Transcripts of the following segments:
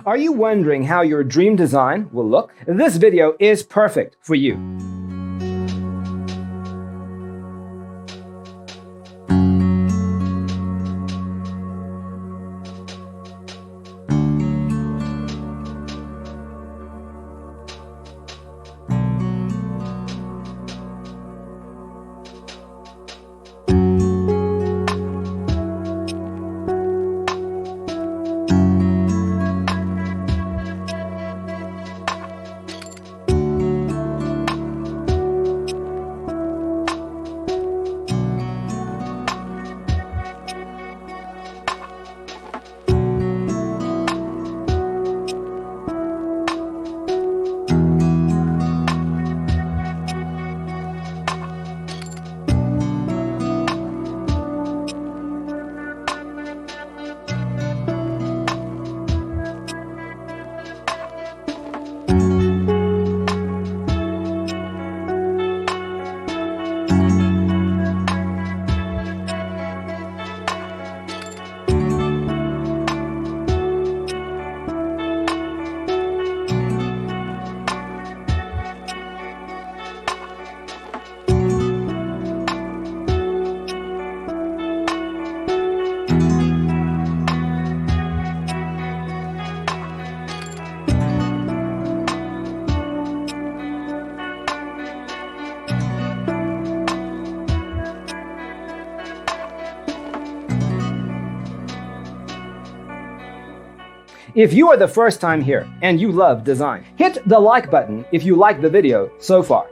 Are you wondering how your dream design will look? This video is perfect for you. If you are the first time here and you love design, hit the like button if you like the video so far.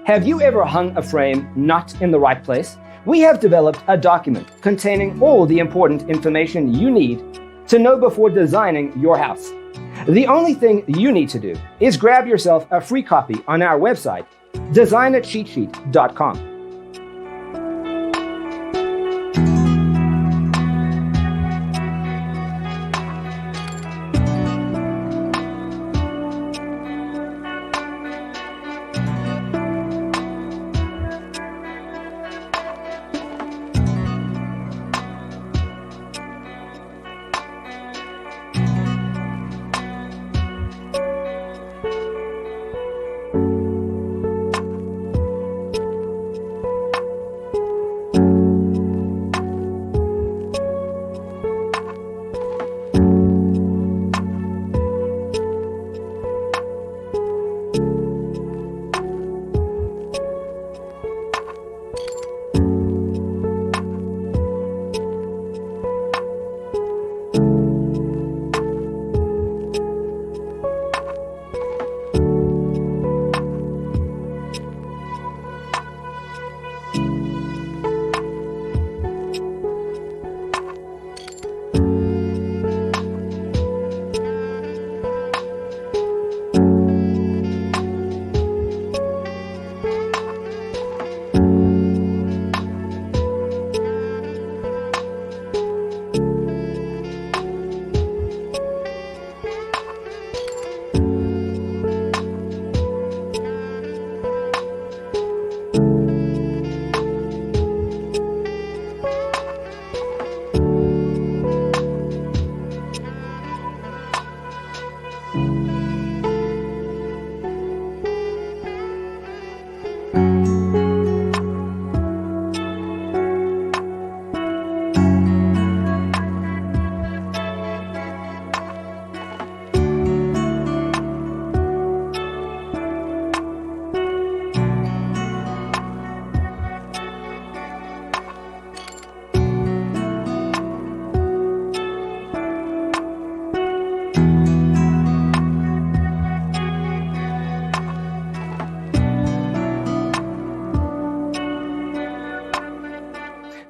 Have you ever hung a frame not in the right place? We have developed a document containing all the important information you need to know before designing your house. The only thing you need to do is grab yourself a free copy on our website, designitcheatsheet.com.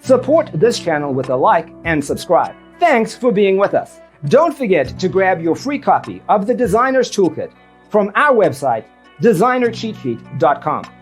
Support this channel with a like and subscribe. Thanks for being with us. Don't forget to grab your free copy of the Designer's Toolkit from our website, designercheatsheet.com.